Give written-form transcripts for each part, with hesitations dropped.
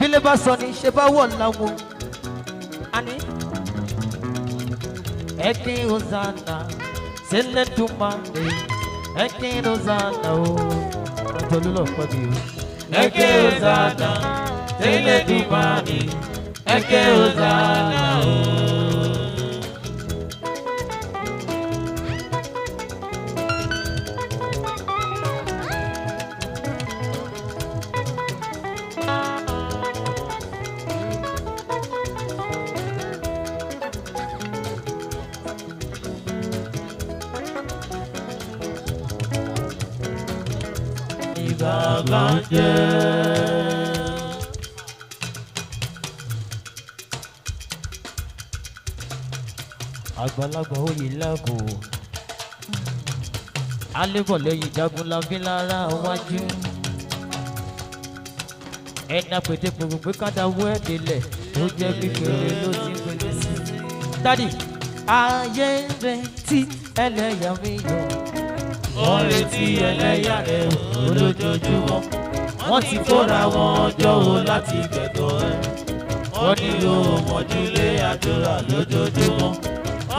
bílẹ̀ bá sọ ní ṣe bá wọ̀ láwọn àní ẹ̀kín Hosanna sílẹ̀ tó máa lè ẹ̀kín Hosanna o àtọ́lú lọ pọ̀ bí o ẹ̀kín Hosanna sílẹ̀ tó máa lè ẹ̀kín Hosanna o. Bàbá jẹ́ àgbàlagbà oyè lágbo alébọ̀ lẹ́yìn jagunlabi lára wájú ẹ̀dá pété gbogbo kádàwó ẹ̀dẹ̀lẹ̀ tó jẹ́ kékeré ló ti gbélé sí. dádì ayé retí ẹlẹ́yà mi yọ. Wọ́n retí ẹlẹ́yà rẹ̀ lójoojúmọ́. Wọ́n ti kóra wọn jọ wò láti gbẹ̀tọ̀ ẹ̀. Wọ́n ní yóò mọ̀júlé àdúrà lójoojúmọ́.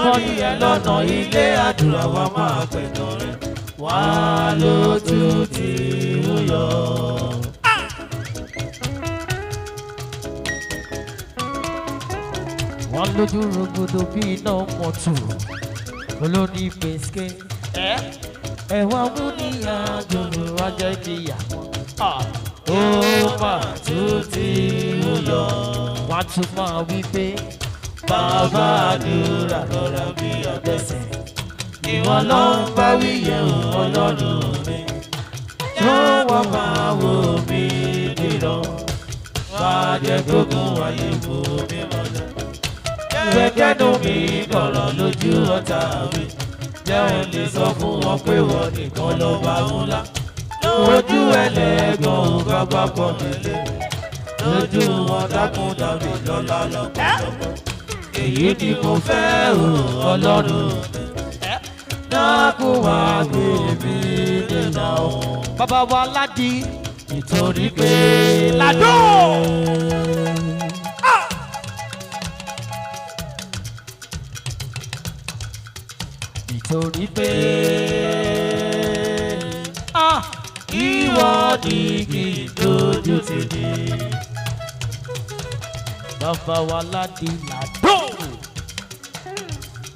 Wọ́n ní ẹ lọ́nà ilé àdúrà wa máa gbẹ̀tọ̀ rẹ̀. Wá ló tún ti ń yọ. Wọ́n lójú rògbòdò bí iná mọ̀tò. Olórí pèsè ẹ̀wọ̀n mú ní àjòrò ọjọ́ ìjìyà ó mà tún ti ń yọ. Wọ́n tún máa wí pé bàbá àdúrà lọ́ra bí ọ̀gbẹ́sẹ̀. Ìwọ̀n ló ń bá wí yẹn Ọlọ́run mi. Tó wọ́n máa wò mí dìrọ̀. Wàá jẹ́ gbógun wáyé wò mí mọ́lẹ̀. Gbẹ́kẹ̀nú mi kọ̀rọ̀ lójú ọ̀tá mi. Jẹ́ ò lè sọ fún wọn pé wọ́n nìkan ló bá ńlá. Lójú ẹlẹ́gàn ò gbàgbà pọ̀ nílé. Lójú wọn dákun dàbí lọ́lá lọ́pọ̀lọpọ̀. Èyí ni mo fẹ́ Ọlọ́run mi. Dákun wá gbé mi dènà òun. Bàbá wa Ládì nítorí pé Ládò. Nítorí pé ìwọ ni kì í dojú tì mí. Bàbá wa Ládì Ládò.